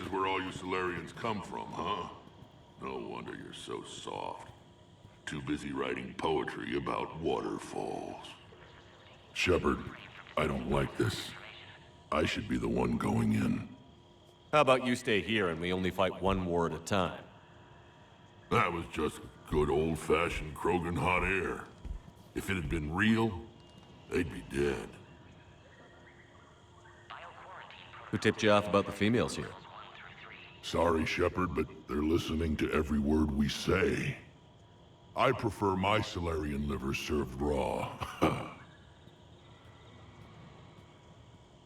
is where all you Solarians come from, huh? No wonder you're so soft. Too busy writing poetry about waterfalls. Shepard, I don't like this. I should be the one going in. How about you stay here and we only fight one war at a time? That was just good old-fashioned Krogan hot air. If it had been real, they'd be dead. Who tipped you off about the females here? Sorry, Shepard, but they're listening to every word we say. I prefer my Solarian liver served raw.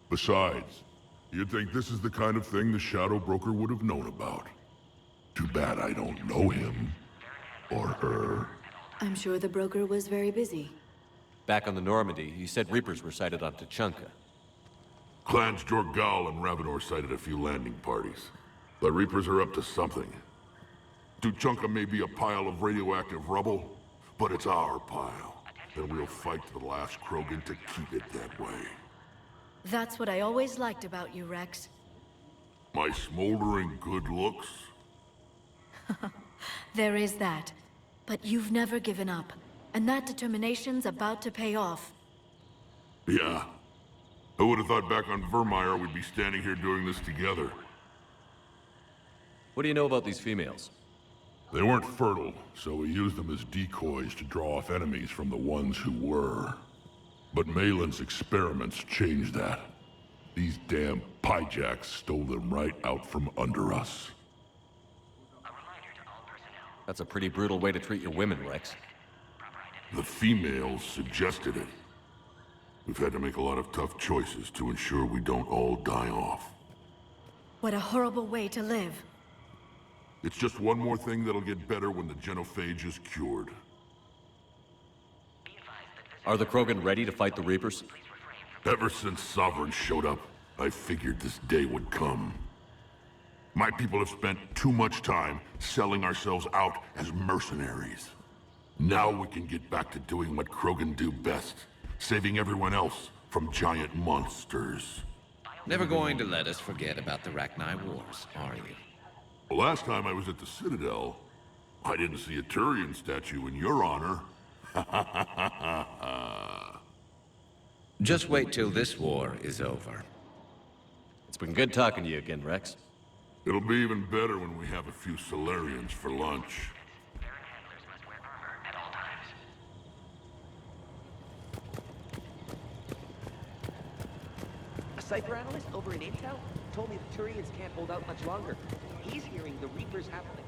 Besides, you'd think this is the kind of thing the Shadow Broker would have known about. Too bad I don't know him. Or her. I'm sure the broker was very busy. Back on the Normandy, you said Reapers were sighted on Tuchanka. Clans Jorgal and Ravenor sighted a few landing parties. The Reapers are up to something. Tuchanka may be a pile of radioactive rubble, but it's our pile. And we'll fight to the last Krogan to keep it that way. That's what I always liked about you, Rex. My smoldering good looks? There is that. But you've never given up. And that determination's about to pay off. Yeah. Who would have thought back on Vermeer we'd be standing here doing this together? What do you know about these females? They weren't fertile, so we used them as decoys to draw off enemies from the ones who were. But Malin's experiments changed that. These damn pyjacks stole them right out from under us. That's a pretty brutal way to treat your women, Rex. The females suggested it. We've had to make a lot of tough choices to ensure we don't all die off. What a horrible way to live. It's just one more thing that'll get better when the genophage is cured. Are the Krogan ready to fight the Reapers? Ever since Sovereign showed up, I figured this day would come. My people have spent too much time selling ourselves out as mercenaries. Now we can get back to doing what Krogan do best, saving everyone else from giant monsters. Never going to let us forget about the Rachni Wars, are you? The last time I was at the Citadel, I didn't see a Turian statue in your honor. Just wait till this war is over. It's been good talking to you again, Rex. It'll be even better when we have a few Solarians for lunch. A Cypher analyst over in Intel told me the Turians can't hold out much longer. He's hearing the Reapers happening.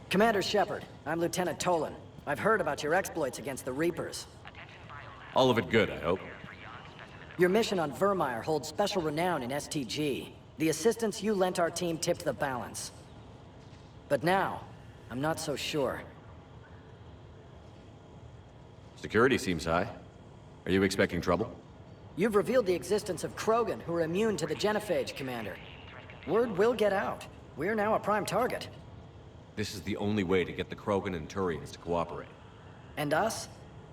Commander Shepard, I'm Lieutenant Tolan. I've heard about your exploits against the Reapers. All of it good, I hope. Your mission on Vermeer holds special renown in STG. The assistance you lent our team tipped the balance. But now, I'm not so sure. Security seems high. Are you expecting trouble? You've revealed the existence of Krogan who are immune to the genophage, Commander. Word will get out. We're now a prime target. This is the only way to get the Krogan and Turians to cooperate. And us?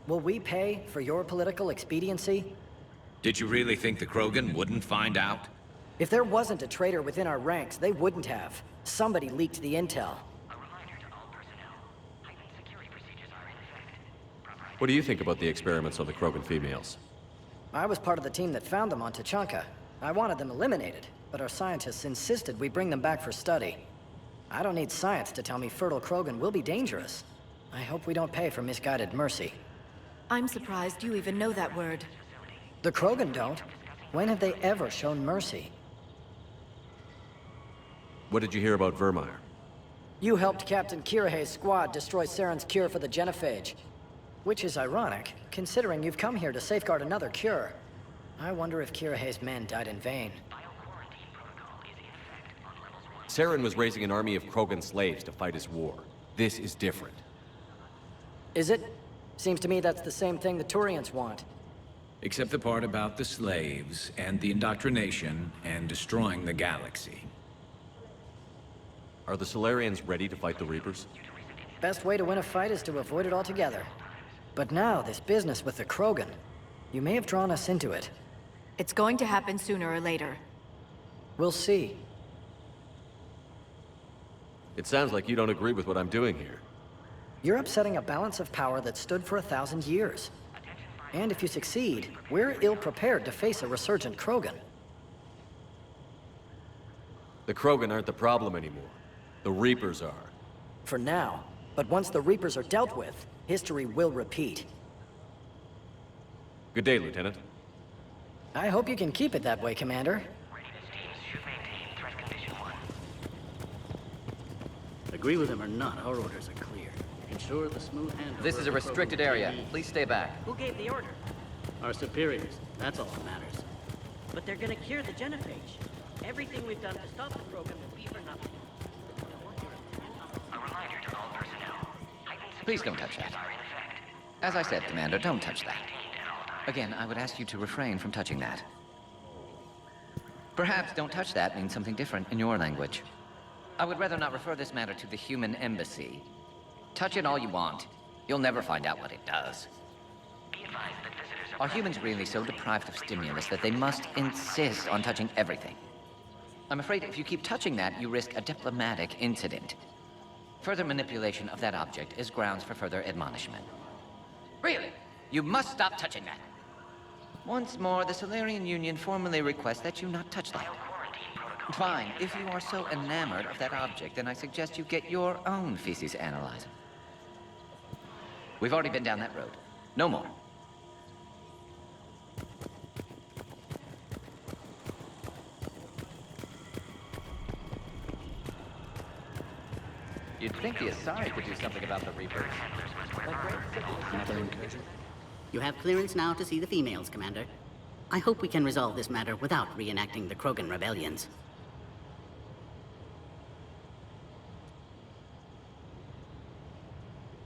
Will we pay for your political expediency? Did you really think the Krogan wouldn't find out? If there wasn't a traitor within our ranks, they wouldn't have. Somebody leaked the intel. What do you think about the experiments on the Krogan females? I was part of the team that found them on Tuchanka. I wanted them eliminated, but our scientists insisted we bring them back for study. I don't need science to tell me fertile Krogan will be dangerous. I hope we don't pay for misguided mercy. I'm surprised you even know that word. The Krogan don't. When have they ever shown mercy? What did you hear about Vermeer? You helped Captain Kirihei's squad destroy Saren's cure for the genophage. Which is ironic, considering you've come here to safeguard another cure. I wonder if Kirihei's men died in vain. Saren was raising an army of Krogan slaves to fight his war. This is different. Is it? Seems to me that's the same thing the Turians want. Except the part about the slaves, and the indoctrination, and destroying the galaxy. Are the Solarians ready to fight the Reapers? Best way to win a fight is to avoid it altogether. But now, this business with the Krogan, you may have drawn us into it. It's going to happen sooner or later. We'll see. It sounds like you don't agree with what I'm doing here. You're upsetting a balance of power that stood for 1,000 years. And if you succeed, we're ill-prepared to face a resurgent Krogan. The Krogan aren't the problem anymore. The Reapers are. For now. But once the Reapers are dealt with, history will repeat. Good day, Lieutenant. I hope you can keep it that way, Commander. Agree with him or not, our orders are clear. Ensure the smooth handover. This is a restricted area. Please stay back. Who gave the order? Our superiors. That's all that matters. But they're gonna cure the genophage. Everything we've done to stop the program will be for nothing. A reminder to all personnel. Please don't touch that. As I said, Commander, don't touch that. Again, I would ask you to refrain from touching that. Perhaps don't touch that means something different in your language. I would rather not refer this matter to the human embassy. Touch it all you want. You'll never find out what it does. Be advised that visitors Are humans really so deprived of stimulus that they must insist on touching everything? I'm afraid if you keep touching that, you risk a diplomatic incident. Further manipulation of that object is grounds for further admonishment. Really? You must stop touching that. Once more, the Solarian Union formally requests that you not touch that. Fine. If you are so enamored of that object, then I suggest you get your own feces analyzer. We've already been down that road. No more. You'd think the Asari could do something about the Reapers. You have clearance now to see the females, Commander. I hope we can resolve this matter without reenacting the Krogan rebellions.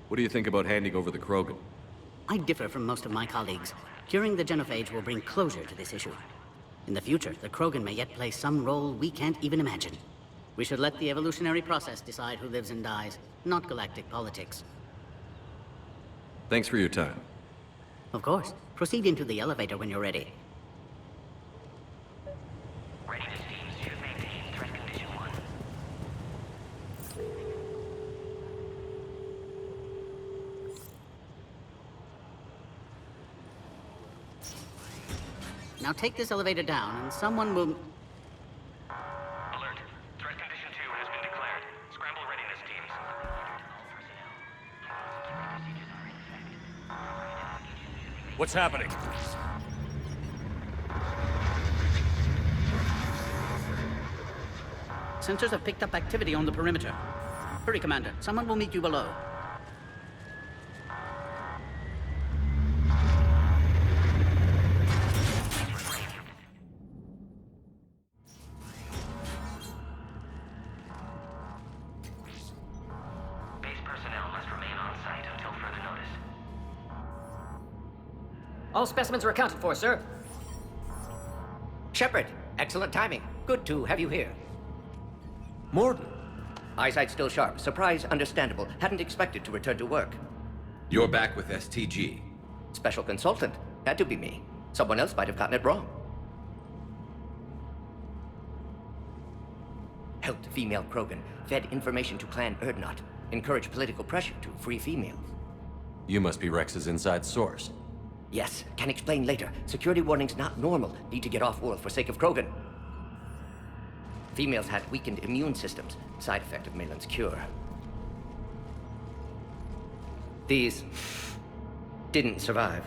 What do you think about handing over the Krogan? I differ from most of my colleagues. Curing the genophage will bring closure to this issue. In the future, the Krogan may yet play some role we can't even imagine. We should let the evolutionary process decide who lives and dies, not galactic politics. Thanks for your time. Of course. Proceed into the elevator when you're ready. readiness teams should maintain threat condition 1. Now take this elevator down, and someone will... Alert. Threat condition 2 has been declared. Scramble readiness teams. What's happening? Sensors have picked up activity on the perimeter. Hurry, Commander. Someone will meet you below. Base personnel must remain on site until further notice. All specimens are accounted for, sir. Shepard, excellent timing. Good to have you here. Morden! Eyesight still sharp. Surprise understandable. Hadn't expected to return to work. You're back with STG. Special consultant. Had to be me. Someone else might have gotten it wrong. Helped female Krogan. Fed information to Clan Erdnot. Encouraged political pressure to free females. You must be Rex's inside source. Yes, can explain later. Security warnings not normal. Need to get off-world for sake of Krogan. Females had weakened immune systems. Side effect of Malin's cure. These didn't survive.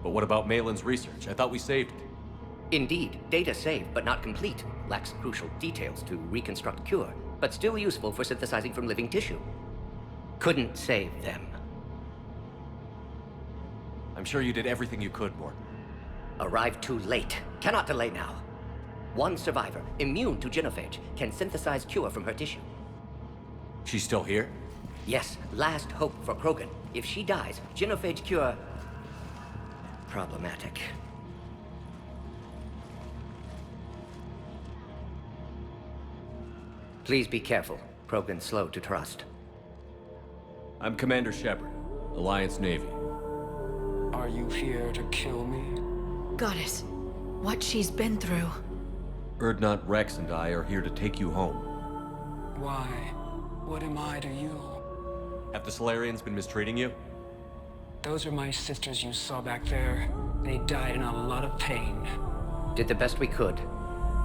But what about Malin's research? I thought we saved it. Indeed, data saved, but not complete. Lacks crucial details to reconstruct cure, but still useful for synthesizing from living tissue. Couldn't save them. I'm sure you did everything you could, Morden. Arrived too late. Cannot delay now. One survivor, immune to genophage, can synthesize cure from her tissue. She's still here? Yes, last hope for Krogan. If she dies, genophage cure... problematic. Please be careful. Krogan's slow to trust. I'm Commander Shepard, Alliance Navy. Are you here to kill me? Goddess, what she's been through. Urdnot Rex and I are here to take you home. Why? What am I to you? Have the Solarians been mistreating you? Those are my sisters you saw back there. They died in a lot of pain. Did the best we could.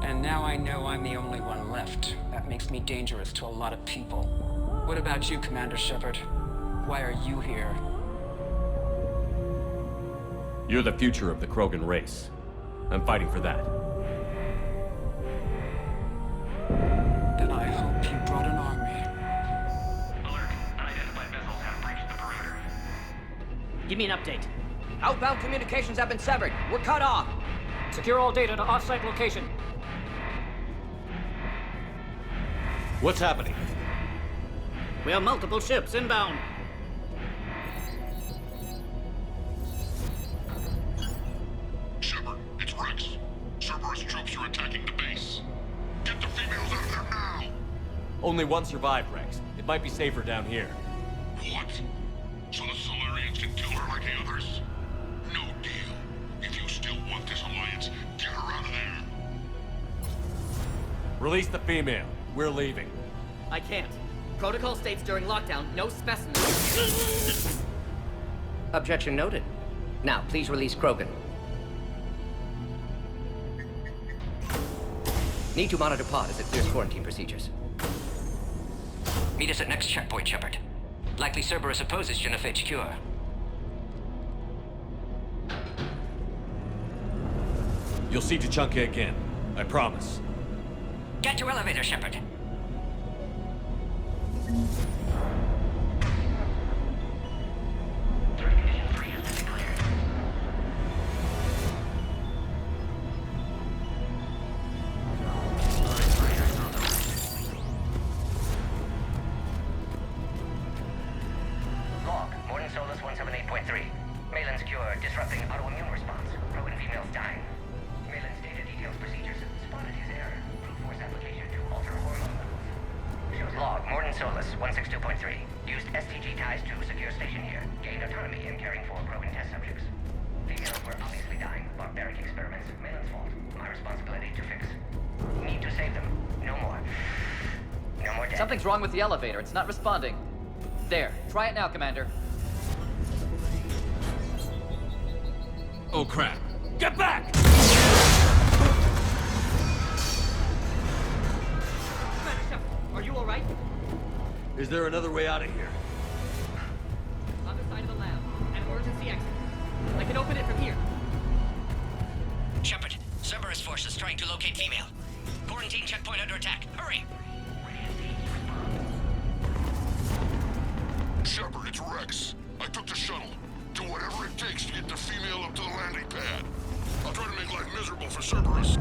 And now I know I'm the only one left. That makes me dangerous to a lot of people. What about you, Commander Shepard? Why are you here? You're the future of the Krogan race. I'm fighting for that. Then I hope you brought an army. Alert. Unidentified vessels have breached the perimeter. Give me an update. Outbound communications have been severed. We're cut off. Secure all data to off-site location. What's happening? We have multiple ships inbound. Shepard, it's Rex. Cerberus troops are attacking the base. Get the females out of there now! Only one survived, Rex. It might be safer down here. What? So the Solarians can kill her like the others? No deal. If you still want this alliance, get her out of there. Release the female. We're leaving. I can't. Protocol states during lockdown, no specimens. Objection noted. Now, please release Krogan. Need to monitor pod as it clears quarantine procedures. Meet us at next checkpoint, Shepard. Likely Cerberus opposes genophage cure. You'll see Tuchanka again. I promise. Get to elevator, Shepard. Log, Morton Solus 178.3. Malin's cure, disrupting autoimmune response. Krogan females dying. Malin's data details procedures. Spotted his error. Brute force application to alter hormone levels. Log, Morton Solus 162.3. Used STG ties to secure station here. Gained autonomy in caring for Krogan test subjects. Females were obviously dying. Barbaric experiments. Malin's fault. My responsibility to fix. Need to save them. No more. No more dead. Something's wrong with the elevator. It's not responding. There. Try it now, Commander. Oh, crap. Get back! Commander Shepard, are you alright? Is there another way out of here? On the side of the lab. An emergency exit. I can open it from here. Shepard, Cerberus forces trying to locate female. Quarantine checkpoint under attack. Hurry! Shepard, it's Rex. I took the shuttle. Do whatever it takes to get the female up to the landing pad. I'll try to make life miserable for Cerberus.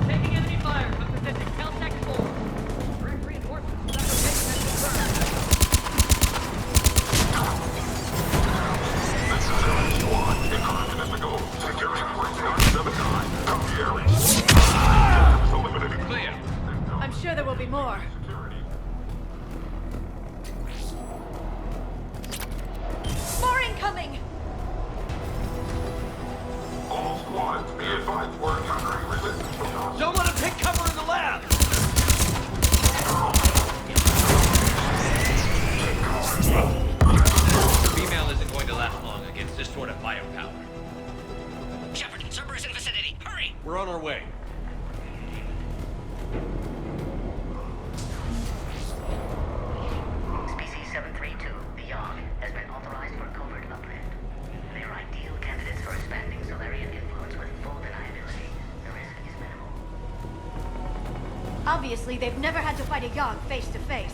Taking enemy fire from position. Caltech 4. Direct reinforcements. This is LS1. Incontinent to go. Security force 979. Come here. Eliminating. Clear. I'm sure there will be more. More incoming! All squads, be advised we're encountering resistance from non- Don't let him take cover in the lab! Female isn't going to last long against this sort of firepower. Shepard, Cerberus in vicinity. Hurry! We're on our way. Species 732, the Yogg, has been authorized for covert upland. They are ideal candidates for expanding Solarian influence with full deniability. The risk is minimal. Obviously, they've never had to fight a Yogg face to face.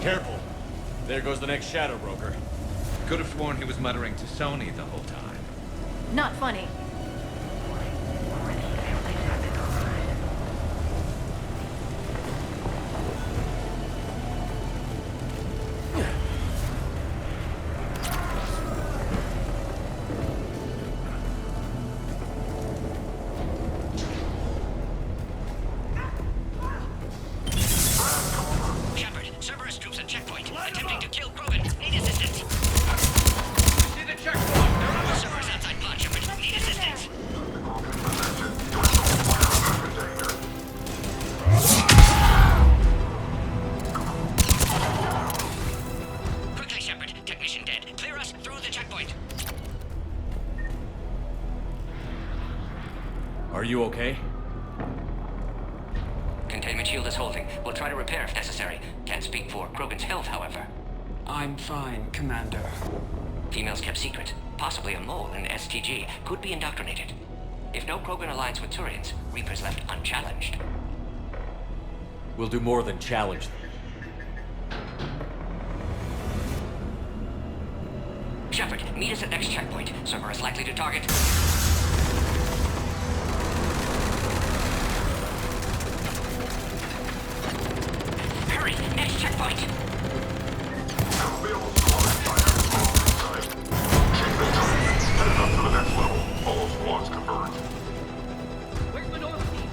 Careful. There goes the next shadow broker. Could have sworn he was muttering to Sony the whole time. Not funny. Shepard, Cerberus troops at checkpoint. you okay? Containment shield is holding. We'll try to repair if necessary. Can't speak for Krogan's health, however. I'm fine, Commander. Females kept secret. Possibly a mole in STG. Could be indoctrinated. If no Krogan alliance with Turians, Reapers left unchallenged. We'll do more than challenge them. Shepard, meet us at next checkpoint. Server is likely to target... Hurry! Next checkpoint! Where's the north team?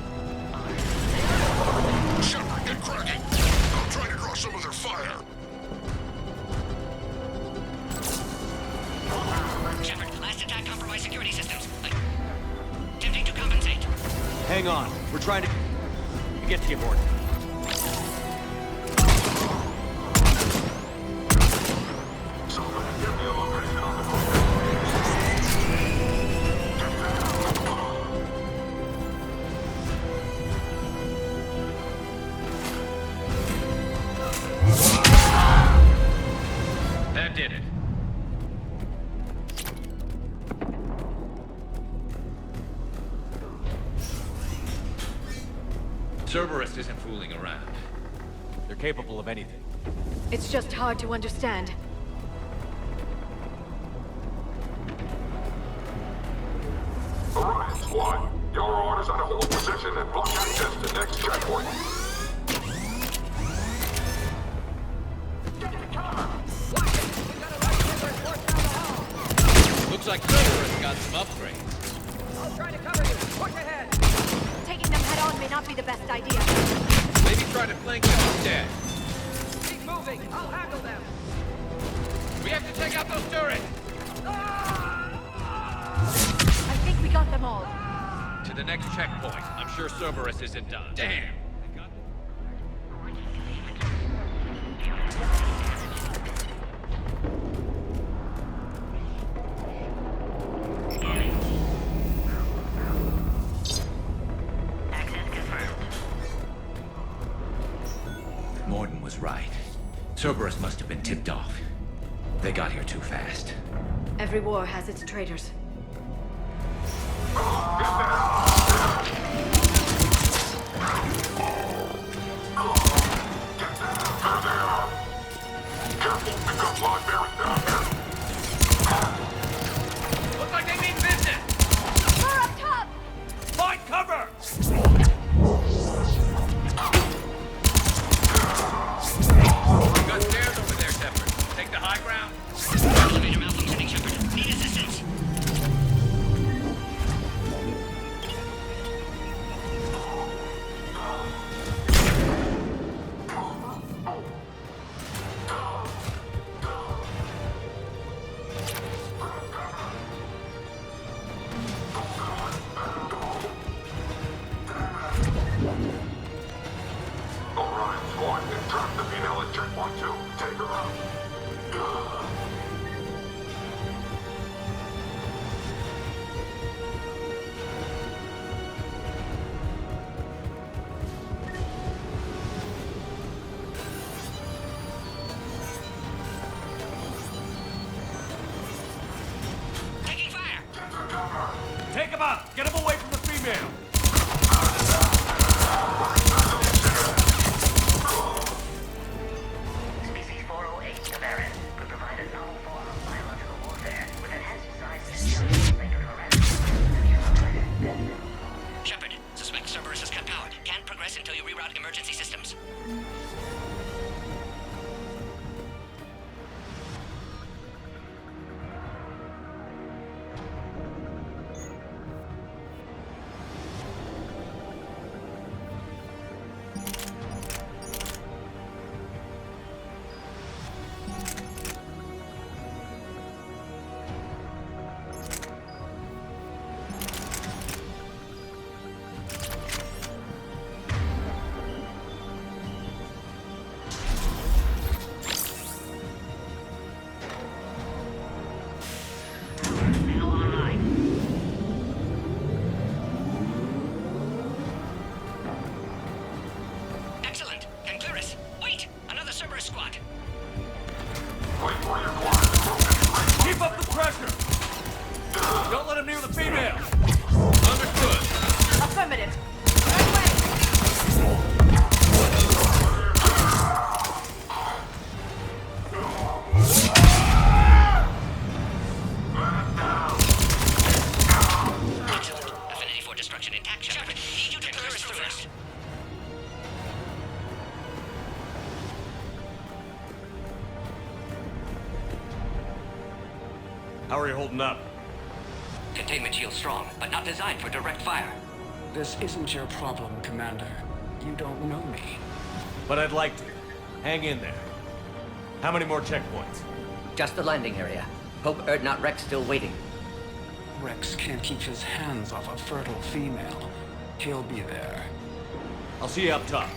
Shepard, get cracking! I'm trying to draw some of their fire. Shepard, last attack compromised security systems. Attempting to compensate. Hang on. We're trying to get to you, Morden. That did it. Cerberus isn't fooling around. They're capable of anything. It's just hard to understand. Alright, squad. Your orders are to hold position and block access to next checkpoint. Looks like Cerberus got some upgrades. I'll try to cover you. Push ahead. Taking them head on may not be the best idea. Maybe try to flank them instead. Keep moving. I'll handle them. We have to take out those turrets! I think we got them all. To the next checkpoint. I'm sure Cerberus isn't done. Damn! Access confirmed. Morden was right. Cerberus must have been tipped off. They got here too fast. Every war has its traitors. Looks like they mean business! We're up top! Find cover! We've got stairs over there, Shepard. Take the high ground. Elevator malfunctioning, Shepard. Need assistance. Alright, squad. Trap the female at checkpoint 2. Take her out. Taking fire. Take him out! Get him away from the female! Species 408, Tabaran, could provide a novel form of biological warfare with enhanced size and intelligence linked to harassment. Shepard, suspect Cerberus has cut power. Can't progress until you reroute emergency systems. How are you holding up? Containment shield strong, but not designed for direct fire. This isn't your problem, Commander. You don't know me. But I'd like to. Hang in there. How many more checkpoints? Just the landing area. Hope Erdnot Rex still waiting. Rex can't keep his hands off a fertile female. He'll be there. I'll see you up top.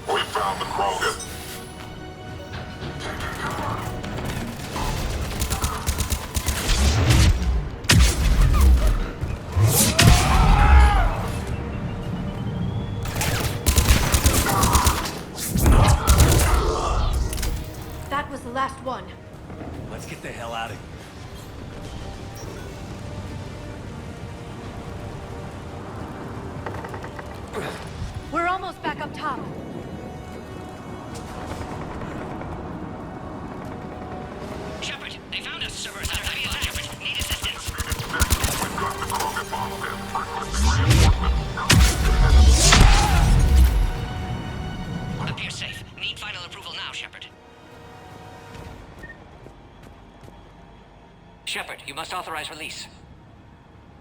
We found the Krogan. That was the last one. Let's get the hell out of here. We're almost back up top. Shepard, they found us, Cerberus. Shepard, need assistance. Appears safe. Need final approval now, Shepard. Shepard, you must authorize release.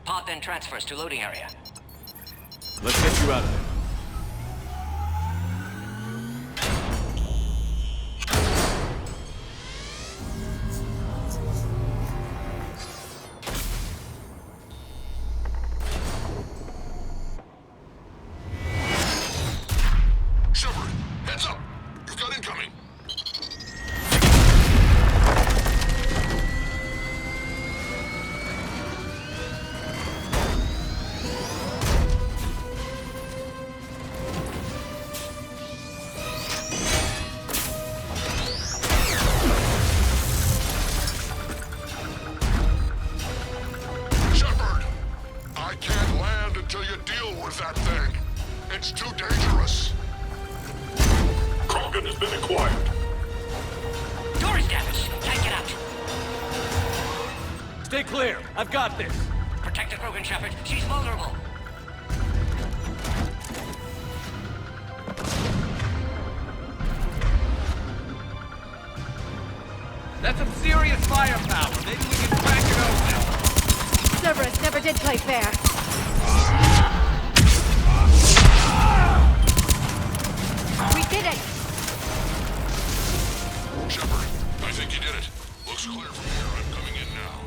Pod then transfers to loading area. Let's get you out of there. Shepard, heads up! You've got incoming! Shepard! I can't land until you deal with that thing. It's too dangerous. Krogan has been acquired. Door is damaged. Can't get out. Stay clear. I've got this. Protect the Krogan, Shepard. She's vulnerable. That's some serious firepower. Maybe we can crack it open. Cerberus never did play fair. We did it! Shepard, I think you did it. Looks clear from here. I'm coming in now.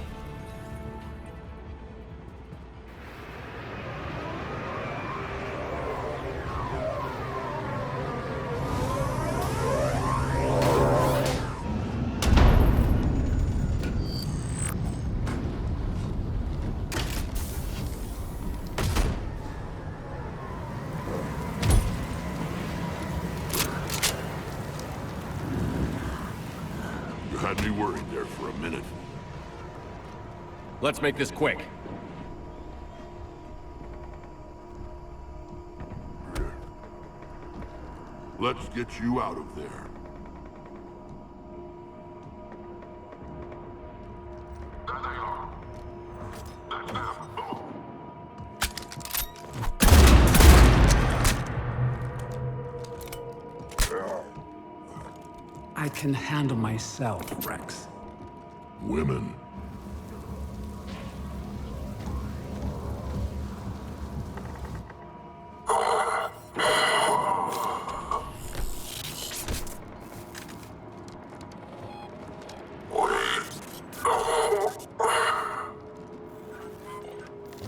You had me worried there for a minute. Let's make this quick. Let's get you out of there. There they are. That's them. I can handle myself, Rex. Women.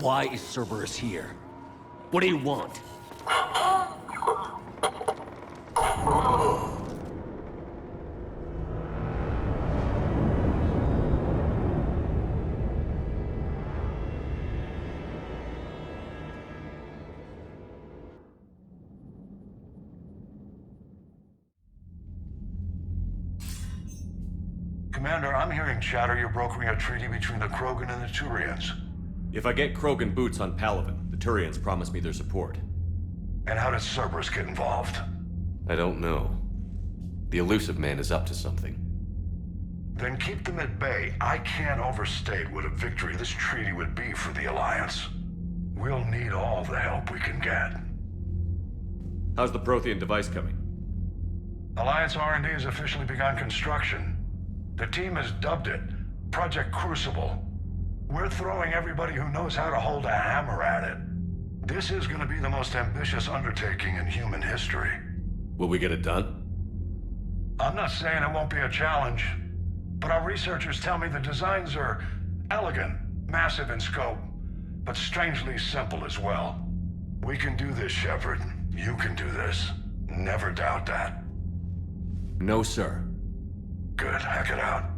Why is Cerberus here? What do you want? Commander, I'm hearing chatter you're brokering a treaty between the Krogan and the Turians. If I get Krogan boots on Palaven, the Turians promise me their support. And how did Cerberus get involved? I don't know. The elusive man is up to something. Then keep them at bay. I can't overstate what a victory this treaty would be for the Alliance. We'll need all the help we can get. How's the Prothean device coming? Alliance R&D has officially begun construction. The team has dubbed it Project Crucible. We're throwing everybody who knows how to hold a hammer at it. This is going to be the most ambitious undertaking in human history. Will we get it done? I'm not saying it won't be a challenge, but our researchers tell me the designs are elegant, massive in scope, but strangely simple as well. We can do this, Shepard. You can do this. Never doubt that. No, sir. Good. Hack it out.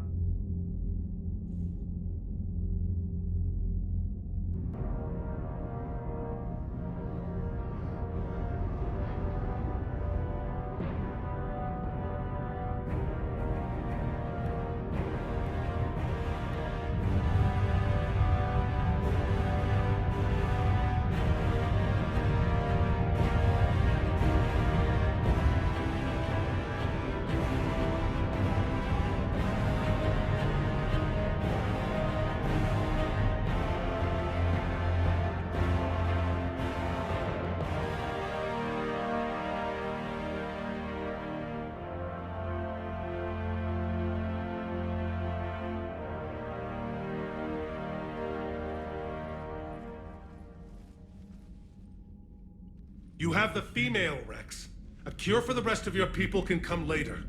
You have the female, Rex. A cure for the rest of your people can come later.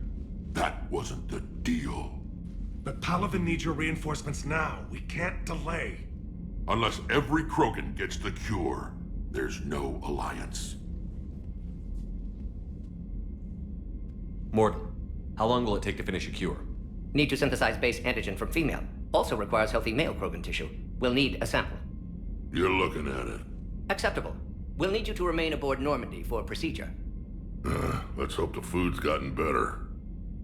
That wasn't the deal. But Palaven needs your reinforcements now. We can't delay. Unless every Krogan gets the cure, there's no alliance. Morton, how long will it take to finish a cure? Need to synthesize base antigen from female. Also requires healthy male Krogan tissue. We'll need a sample. You're looking at it. Acceptable. We'll need you to remain aboard Normandy for procedure. Let's hope the food's gotten better.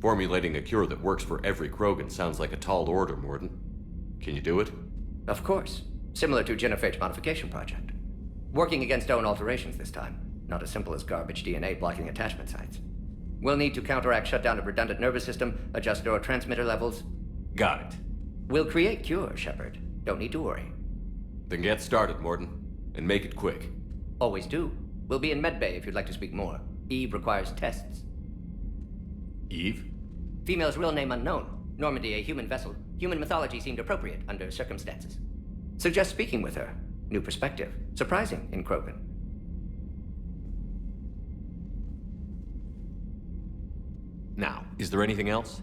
Formulating a cure that works for every Krogan sounds like a tall order, Morton. Can you do it? Of course. Similar to Genophage modification project. Working against own alterations this time. Not as simple as garbage DNA blocking attachment sites. We'll need to counteract shutdown of redundant nervous system, adjust neurotransmitter levels. Got it. We'll create cure, Shepard. Don't need to worry. Then get started, Morton. And make it quick. Always do. We'll be in medbay if you'd like to speak more. Eve requires tests. Eve? Female's real name unknown. Normandy a human vessel. Human mythology seemed appropriate under circumstances. Suggest speaking with her. New perspective. Surprising in Krogan. Now, is there anything else?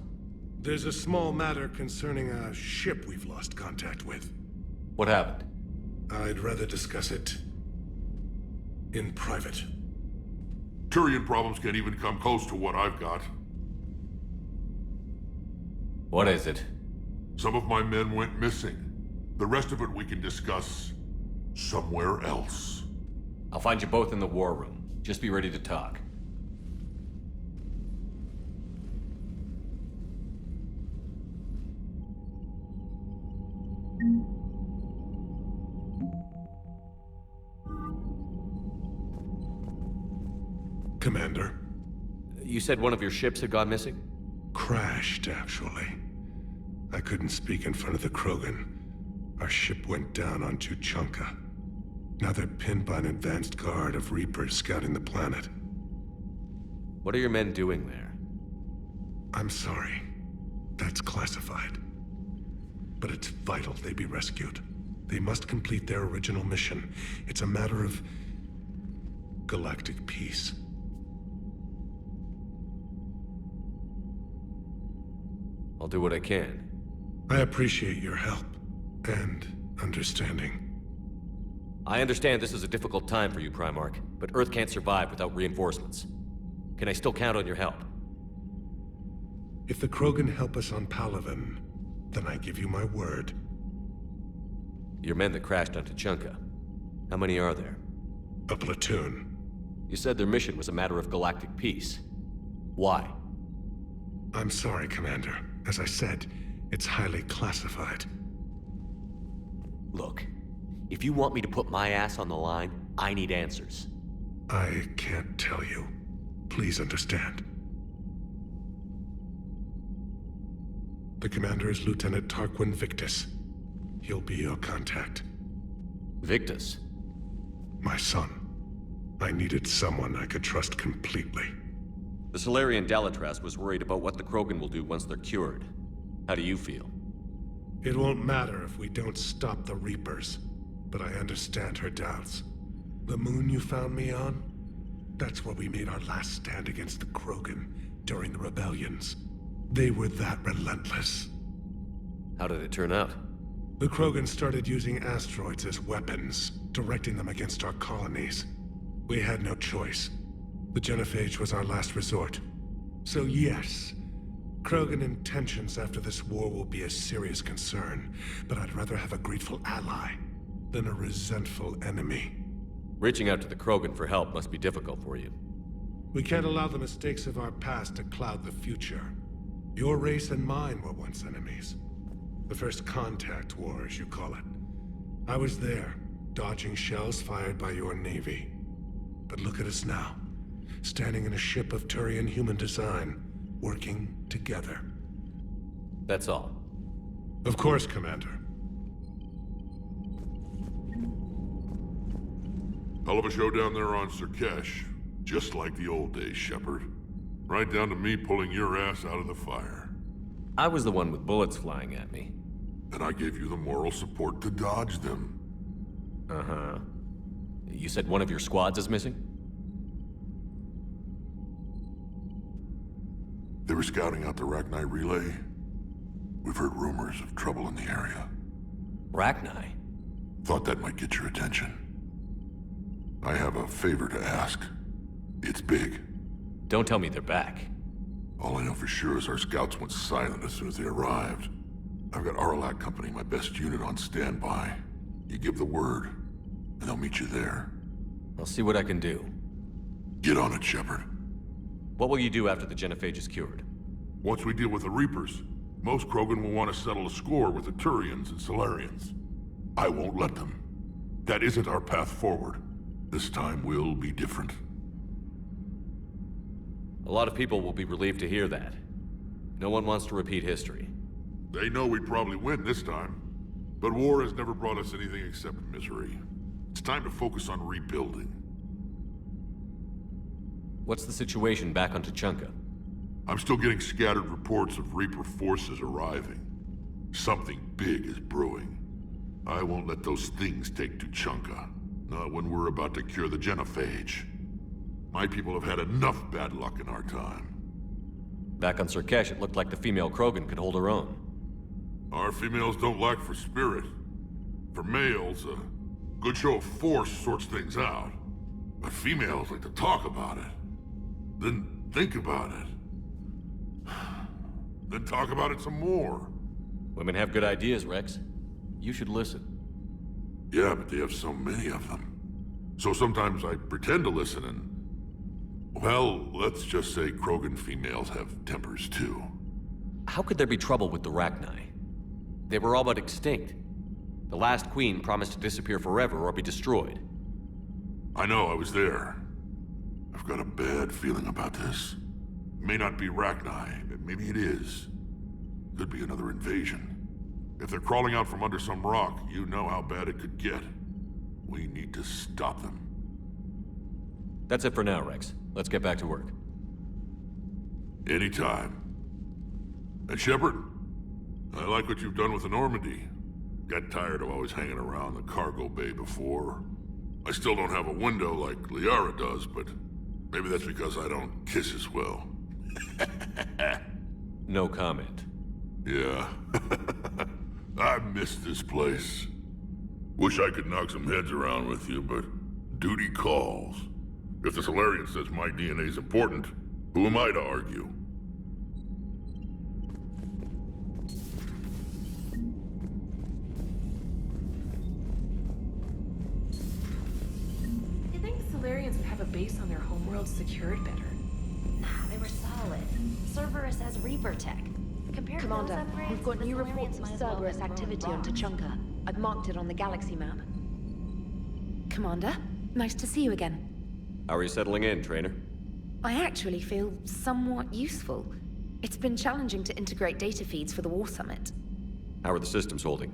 There's a small matter concerning a ship we've lost contact with. What happened? I'd rather discuss it in private. Turian problems can't even come close to what I've got. What is it? Some of my men went missing. The rest of it we can discuss somewhere else. I'll find you both in the war room. Just be ready to talk. Commander. You said one of your ships had gone missing? Crashed, actually. I couldn't speak in front of the Krogan. Our ship went down on Tuchanka. Now they're pinned by an advanced guard of Reapers scouting the planet. What are your men doing there? I'm sorry. That's classified. But it's vital they be rescued. They must complete their original mission. It's a matter of galactic peace. I'll do what I can. I appreciate your help and understanding. I understand this is a difficult time for you, Primarch, but Earth can't survive without reinforcements. Can I still count on your help? If the Krogan help us on Palaven, then I give you my word. Your men that crashed on Tuchanka. How many are there? A platoon. You said their mission was a matter of galactic peace. Why? I'm sorry, Commander. As I said, it's highly classified. Look, if you want me to put my ass on the line, I need answers. I can't tell you. Please understand. The commander is Lieutenant Tarquin Victus. He'll be your contact. Victus? My son. I needed someone I could trust completely. The Solarian Dalitras was worried about what the Krogan will do once they're cured. How do you feel? It won't matter if we don't stop the Reapers, but I understand her doubts. The moon you found me on? That's where we made our last stand against the Krogan during the rebellions. They were that relentless. How did it turn out? The Krogan started using asteroids as weapons, directing them against our colonies. We had no choice. The genophage was our last resort. So yes, Krogan intentions after this war will be a serious concern, but I'd rather have a grateful ally than a resentful enemy. Reaching out to the Krogan for help must be difficult for you. We can't allow the mistakes of our past to cloud the future. Your race and mine were once enemies. The first contact war, as you call it. I was there, dodging shells fired by your navy. But look at us now, standing in a ship of Turian human design, working together. That's all. Of course, Commander. Hell of a show down there on Sur'Kesh. Just like the old days, Shepard. Right down to me pulling your ass out of the fire. I was the one with bullets flying at me. And I gave you the moral support to dodge them. Uh-huh. You said one of your squads is missing? They were scouting out the Rachni relay. We've heard rumors of trouble in the area. Rachni? Thought that might get your attention. I have a favor to ask. It's big. Don't tell me they're back. All I know for sure is our scouts went silent as soon as they arrived. I've got Aralac Company, my best unit, on standby. You give the word, and they'll meet you there. I'll see what I can do. Get on it, Shepard. What will you do after the genophage is cured? Once we deal with the Reapers, most Krogan will want to settle a score with the Turians and Solarians. I won't let them. That isn't our path forward. This time will be different. A lot of people will be relieved to hear that. No one wants to repeat history. They know we'd probably win this time. But war has never brought us anything except misery. It's time to focus on rebuilding. What's the situation back on Tuchanka? I'm still getting scattered reports of Reaper forces arriving. Something big is brewing. I won't let those things take Tuchanka. Not when we're about to cure the genophage. My people have had enough bad luck in our time. Back on Sur'Kesh, it looked like the female Krogan could hold her own. Our females don't lack for spirit. For males, a good show of force sorts things out. But females like to talk about it. Then think about it. Then talk about it some more. Women have good ideas, Rex. You should listen. Yeah, but they have so many of them. So sometimes I pretend to listen and... Well, let's just say Krogan females have tempers too. How could there be trouble with the Rachni? They were all but extinct. The last queen promised to disappear forever or be destroyed. I know, I was there. I've got a bad feeling about this. May not be Rachni, but maybe it is. Could be another invasion. If they're crawling out from under some rock, you know how bad it could get. We need to stop them. That's it for now, Rex. Let's get back to work. Anytime. And Shepard, I like what you've done with the Normandy. Got tired of always hanging around the cargo bay before. I still don't have a window like Liara does, but maybe that's because I don't kiss as well. No comment. Yeah. I miss this place. Wish I could knock some heads around with you, but duty calls. If the Solarian says my DNA's important, who am I to argue? You think the Solarians would have a base on their homeworld secured better? Nah, they were solid. Cerberus has Reaper tech. Compared Commander, to those upgrades, we've got the new Solarians reports of might as well Cerberus have been activity rock. on Tuchanka. I've marked it on the galaxy map. Commander, nice to see you again. How are you settling in, Trainer? I actually feel somewhat useful. It's been challenging to integrate data feeds for the War Summit. How are the systems holding?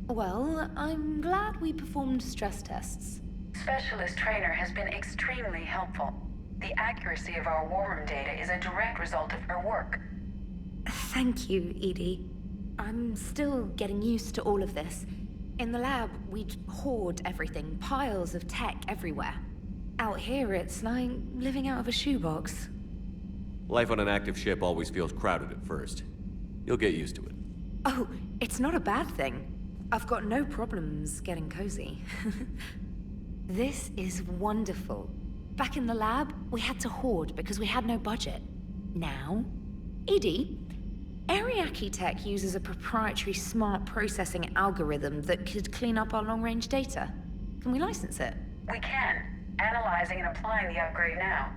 Well, I'm glad we performed stress tests. Specialist Trainer has been extremely helpful. The accuracy of our war room data is a direct result of her work. Thank you, Edie. I'm still getting used to all of this. In the lab, we'd hoard everything, piles of tech everywhere. Out here, it's like living out of a shoebox. Life on an active ship always feels crowded at first. You'll get used to it. Oh, it's not a bad thing. I've got no problems getting cozy. This is wonderful. Back in the lab, we had to hoard because we had no budget. Now, Edie, Ariake Tech uses a proprietary smart processing algorithm that could clean up our long-range data. Can we license it? We can. Analyzing and applying the upgrade now.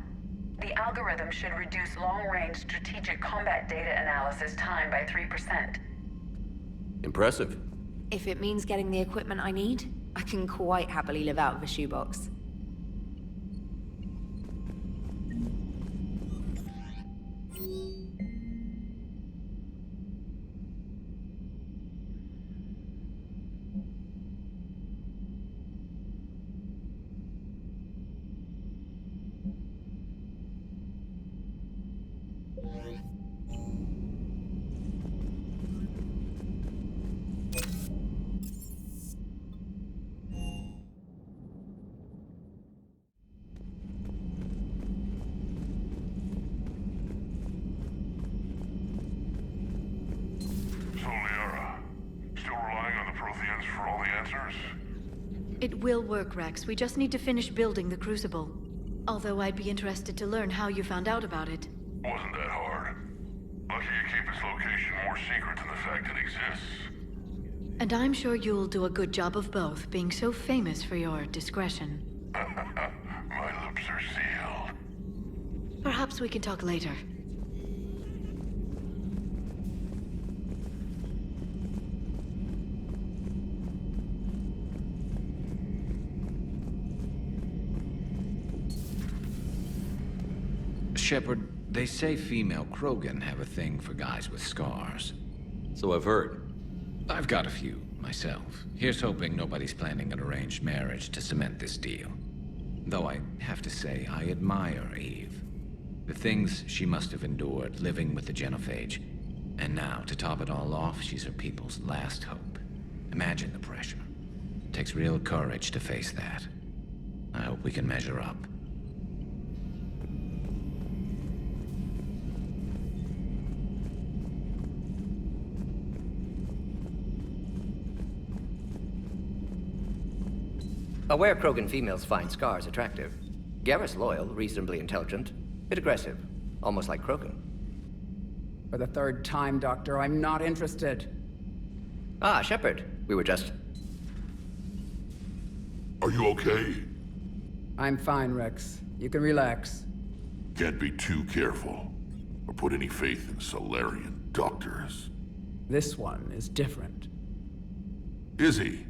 The algorithm should reduce long-range strategic combat data analysis time by 3%. Impressive. If it means getting the equipment I need, I can quite happily live out of a shoebox. It will work, Rex. We just need to finish building the Crucible. Although I'd be interested to learn how you found out about it. Wasn't that hard. Lucky you keep its location more secret than the fact it exists. And I'm sure you'll do a good job of both, being so famous for your discretion. My lips are sealed. Perhaps we can talk later. Shepard, they say female Krogan have a thing for guys with scars. So I've heard. I've got a few, myself. Here's hoping nobody's planning an arranged marriage to cement this deal. Though I have to say, I admire Eve. The things she must have endured living with the Genophage. And now, to top it all off, she's her people's last hope. Imagine the pressure. It takes real courage to face that. I hope we can measure up. Aware Krogan females find scars attractive. Garrus loyal, reasonably intelligent, bit aggressive, almost like Krogan. For the third time, Doctor, I'm not interested. Ah, Shepard. We were just... Are you okay? I'm fine, Rex. You can relax. Can't be too careful, or put any faith in Solarian doctors. This one is different. Is he?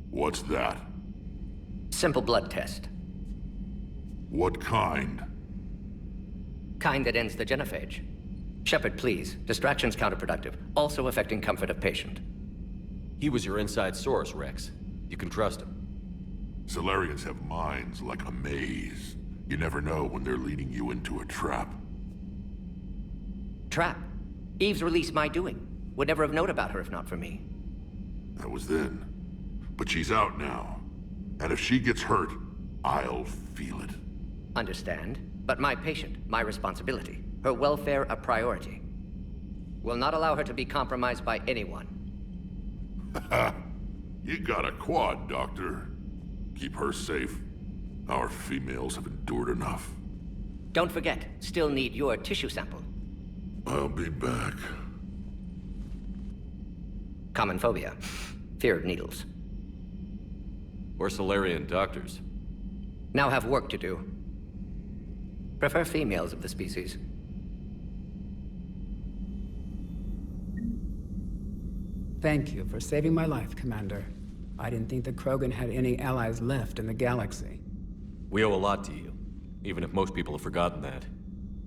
What's that? Simple blood test. What kind? Kind that ends the genophage. Shepard, please. Distraction's counterproductive, also affecting comfort of patient. He was your inside source, Rex. You can trust him. Solarians have minds like a maze. You never know when they're leading you into a trap. Trap? Eve's release my doing. Would never have known about her if not for me. That was then. But she's out now. And if she gets hurt, I'll feel it. Understand. But my patient, my responsibility. Her welfare a priority. Will not allow her to be compromised by anyone. You got a quad, Doctor. Keep her safe. Our females have endured enough. Don't forget, still need your tissue sample. I'll be back. Common phobia. Fear of needles. Or Solarian doctors. Now have work to do. Prefer females of the species. Thank you for saving my life, Commander. I didn't think the Krogan had any allies left in the galaxy. We owe a lot to you, even if most people have forgotten that.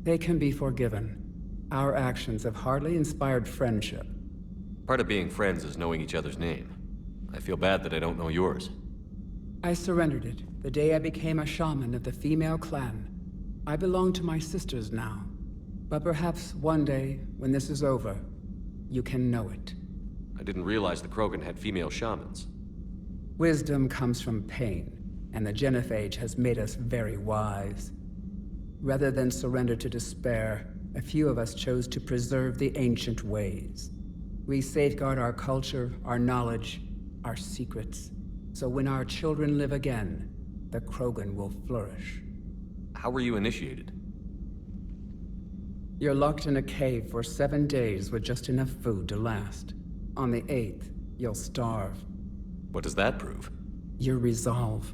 They can be forgiven. Our actions have hardly inspired friendship. Part of being friends is knowing each other's name. I feel bad that I don't know yours. I surrendered it the day I became a shaman of the female clan. I belong to my sisters now. But perhaps one day, when this is over, you can know it. I didn't realize the Krogan had female shamans. Wisdom comes from pain, and the Genophage has made us very wise. Rather than surrender to despair, a few of us chose to preserve the ancient ways. We safeguard our culture, our knowledge, our secrets. So when our children live again, the Krogan will flourish. How were you initiated? You're locked in a cave for 7 days with just enough food to last. On the 8th, you'll starve. What does that prove? Your resolve.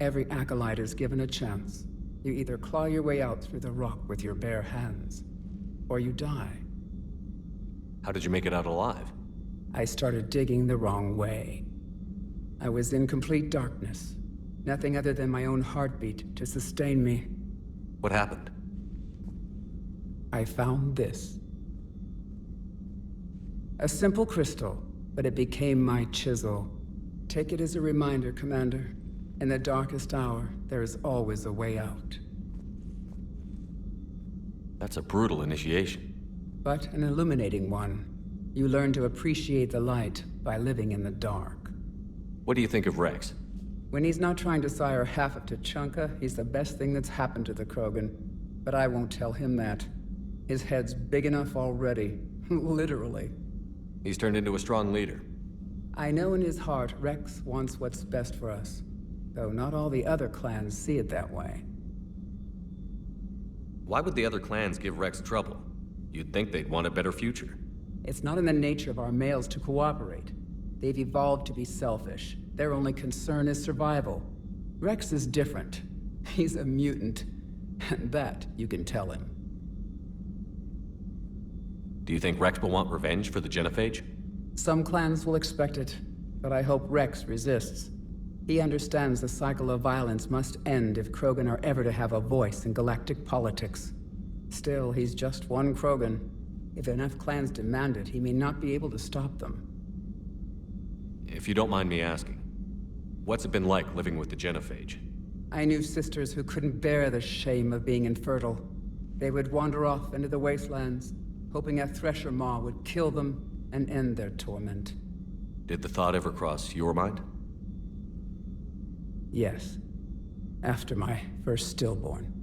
Every acolyte is given a chance. You either claw your way out through the rock with your bare hands, or you die. How did you make it out alive? I started digging the wrong way. I was in complete darkness. Nothing other than my own heartbeat to sustain me. What happened? I found this. A simple crystal, but it became my chisel. Take it as a reminder, Commander. In the darkest hour, there is always a way out. That's a brutal initiation. But an illuminating one. You learn to appreciate the light by living in the dark. What do you think of Rex? When he's not trying to sire half of Tuchanka, he's the best thing that's happened to the Krogan. But I won't tell him that. His head's big enough already. Literally. He's turned into a strong leader. I know in his heart Rex wants what's best for us. Though not all the other clans see it that way. Why would the other clans give Rex trouble? You'd think they'd want a better future. It's not in the nature of our males to cooperate. They've evolved to be selfish. Their only concern is survival. Rex is different. He's a mutant. And that you can tell him. Do you think Rex will want revenge for the Genophage? Some clans will expect it, but I hope Rex resists. He understands the cycle of violence must end if Krogan are ever to have a voice in galactic politics. Still, he's just one Krogan. If enough clans demand it, he may not be able to stop them. If you don't mind me asking, what's it been like living with the Genophage? I knew sisters who couldn't bear the shame of being infertile. They would wander off into the wastelands, hoping a Thresher Maw would kill them and end their torment. Did the thought ever cross your mind? Yes. After my first stillborn.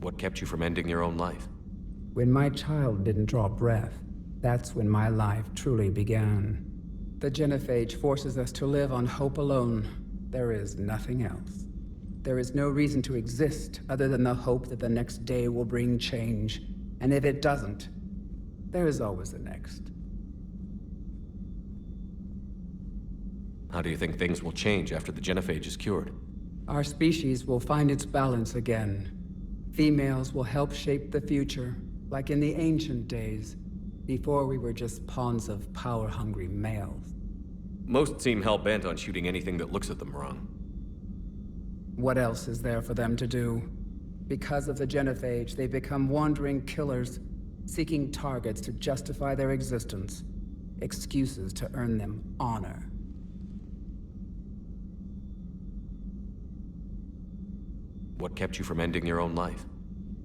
What kept you from ending your own life? When my child didn't draw breath, that's when my life truly began. The Genophage forces us to live on hope alone. There is nothing else. There is no reason to exist other than the hope that the next day will bring change. And if it doesn't, there is always the next. How do you think things will change after the Genophage is cured? Our species will find its balance again. Females will help shape the future, like in the ancient days, before we were just pawns of power-hungry males. Most seem hell-bent on shooting anything that looks at them wrong. What else is there for them to do? Because of the Genophage, they become wandering killers, seeking targets to justify their existence, excuses to earn them honor. What kept you from ending your own life?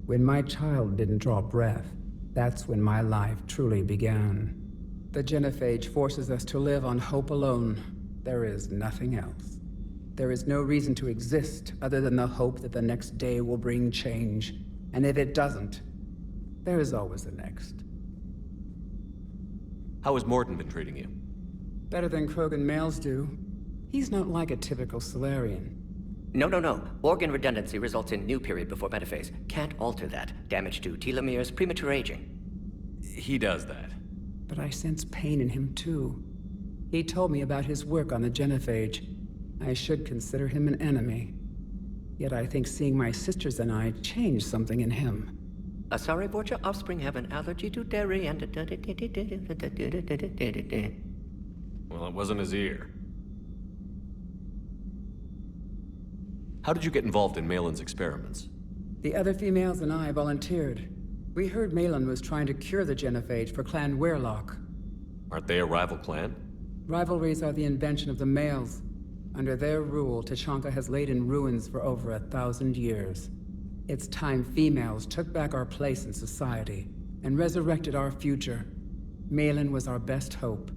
When my child didn't draw breath, that's when my life truly began. The Genophage forces us to live on hope alone. There is nothing else. There is no reason to exist other than the hope that the next day will bring change. And if it doesn't, there is always the next. How has Morden been treating you? Better than Krogan males do. He's not like a typical Solarian. No. Organ redundancy results in new period before metaphase. Can't alter that. Damage to telomeres, premature aging. He does that. But I sense pain in him too. He told me about his work on the Genophage. I should consider him an enemy. Yet I think seeing my sisters and I changed something in him. Sorry, Borgia, offspring have an allergy to dairy and... Well, it wasn't his ear. How did you get involved in Malin's experiments? The other females and I volunteered. We heard Malin was trying to cure the Genophage for Clan Weirlock. Aren't they a rival clan? Rivalries are the invention of the males. Under their rule, Tuchanka has laid in ruins for over 1,000 years. It's time females took back our place in society and resurrected our future. Malin was our best hope.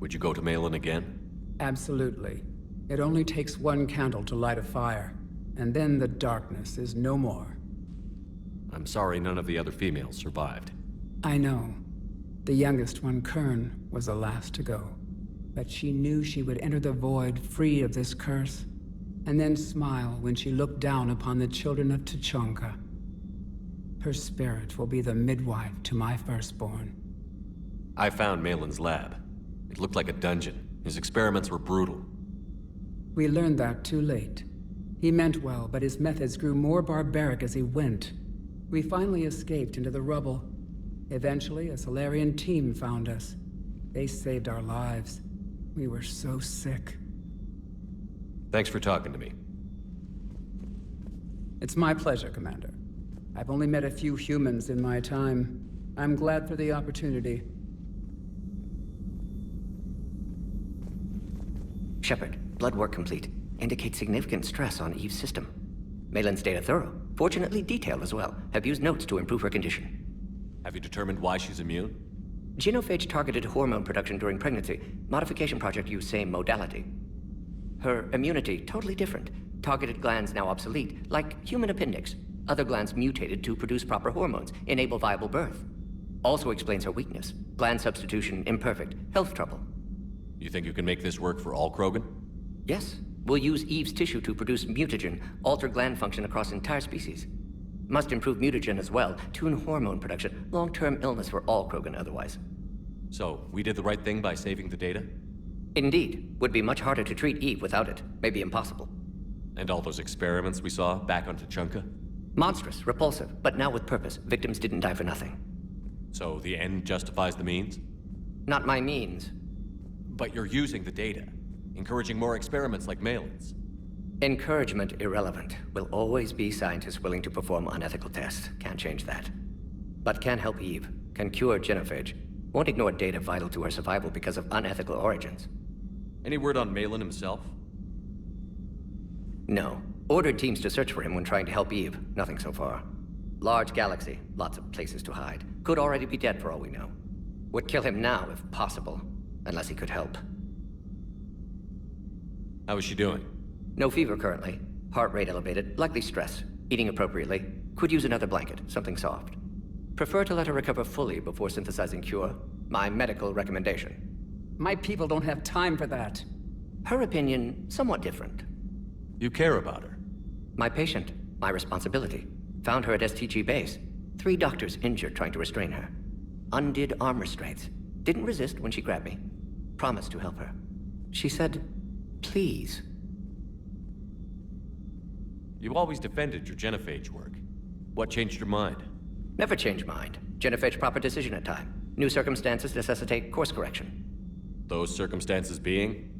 Would you go to Malin again? Absolutely. It only takes one candle to light a fire, and then the darkness is no more. I'm sorry none of the other females survived. I know. The youngest one, Kern, was the last to go. But she knew she would enter the void free of this curse, and then smile when she looked down upon the children of Tuchanka. Her spirit will be the midwife to my firstborn. I found Malin's lab. It looked like a dungeon. His experiments were brutal. We learned that too late. He meant well, but his methods grew more barbaric as he went. We finally escaped into the rubble. Eventually, a Solarian team found us. They saved our lives. We were so sick. Thanks for talking to me. It's my pleasure, Commander. I've only met a few humans in my time. I'm glad for the opportunity. Shepard, blood work complete. Indicates significant stress on Eve's system. Malin's data thorough. Fortunately detailed as well. Have used notes to improve her condition. Have you determined why she's immune? Genophage targeted hormone production during pregnancy. Modification project used same modality. Her immunity, totally different. Targeted glands now obsolete, like human appendix. Other glands mutated to produce proper hormones, enable viable birth. Also explains her weakness. Gland substitution imperfect. Health trouble. You think you can make this work for all Krogan? Yes. We'll use Eve's tissue to produce mutagen, alter gland function across entire species. Must improve mutagen as well, tune hormone production. Long-term illness for all Krogan otherwise. So, we did the right thing by saving the data? Indeed. Would be much harder to treat Eve without it. Maybe impossible. And all those experiments we saw back on Tuchanka? Monstrous, repulsive, but now with purpose. Victims didn't die for nothing. So the end justifies the means? Not my means. But you're using the data, encouraging more experiments like Malin's. Encouragement irrelevant. Will always be scientists willing to perform unethical tests. Can't change that. But can help Eve. Can cure genophage. Won't ignore data vital to her survival because of unethical origins. Any word on Malin himself? No. Ordered teams to search for him when trying to help Eve. Nothing so far. Large galaxy. Lots of places to hide. Could already be dead for all we know. Would kill him now if possible. Unless he could help. How is she doing? No fever currently. Heart rate elevated. Likely stress. Eating appropriately. Could use another blanket. Something soft. Prefer to let her recover fully before synthesizing cure. My medical recommendation. My people don't have time for that. Her opinion, somewhat different. You care about her? My patient. My responsibility. Found her at STG base. 3 doctors injured trying to restrain her. Undid arm restraints. Didn't resist when she grabbed me. Promised to help her. She said, please. You always defended your genophage work. What changed your mind? Never change mind. Genophage proper decision at time. New circumstances necessitate course correction. Those circumstances being?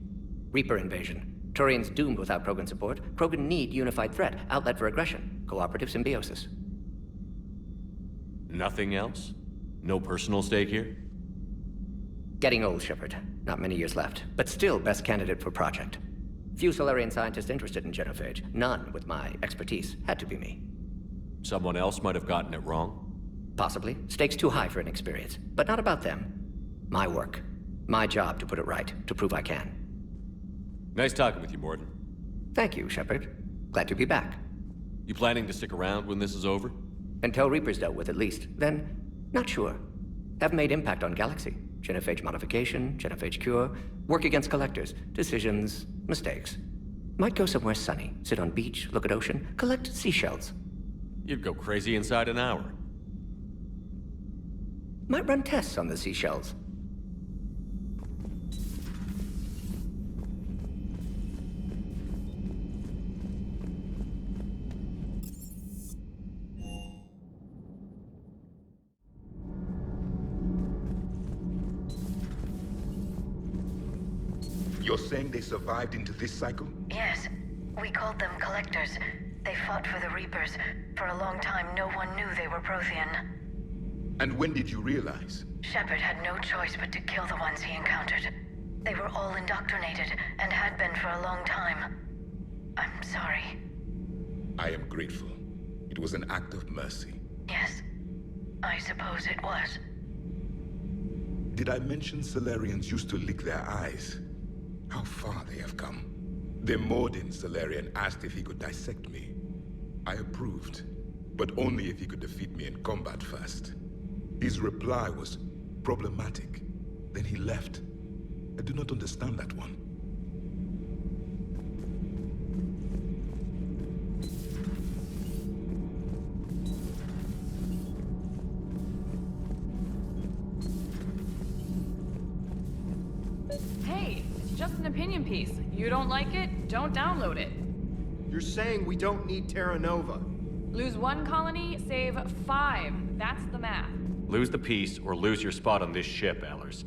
Reaper invasion. Turians doomed without Krogan support. Krogan need unified threat, outlet for aggression. Cooperative symbiosis. Nothing else? No personal stake here? Getting old, Shepard. Not many years left, but still best candidate for project. Few Solarian scientists interested in genophage. None with my expertise. Had to be me. Someone else might have gotten it wrong? Possibly. Stakes too high for inexperience. But not about them. My work. My job to put it right. To prove I can. Nice talking with you, Morden. Thank you, Shepard. Glad to be back. You planning to stick around when this is over? Until Reaper's dealt with, at least. Then, not sure. Have made impact on Galaxy. Genophage modification, genophage cure, work against collectors, decisions, mistakes. Might go somewhere sunny, sit on beach, look at ocean, collect seashells. You'd go crazy inside an hour. Might run tests on the seashells. You're saying they survived into this cycle? Yes. We called them Collectors. They fought for the Reapers. For a long time, no one knew they were Prothean. And when did you realize? Shepard had no choice but to kill the ones he encountered. They were all indoctrinated, and had been for a long time. I'm sorry. I am grateful. It was an act of mercy. Yes, I suppose it was. Did I mention Solarians used to lick their eyes? How far they have come. The Mordin Solarian asked if he could dissect me. I approved, but only if he could defeat me in combat first. His reply was problematic. Then he left. I do not understand that one. Hey, it's just an opinion piece. You don't like it, don't download it. You're saying we don't need Terra Nova. Lose 1 colony, save 5. That's the math. Lose the piece or lose your spot on this ship, Allers.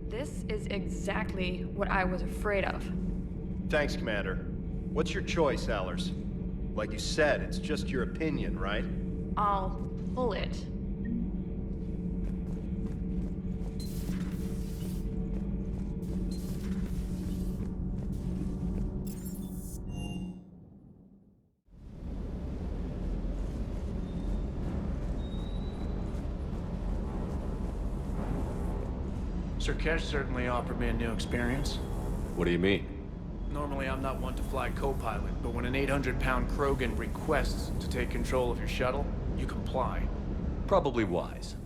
This is exactly what I was afraid of. Thanks, Commander. What's your choice, Allers? Like you said, it's just your opinion, right? I'll pull it. Sur'Kesh certainly offered me a new experience. What do you mean? Normally I'm not one to fly co-pilot, but when an 800-pound Krogan requests to take control of your shuttle, you comply. Probably wise.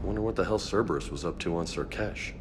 Wonder what the hell Cerberus was up to on Sur'Kesh.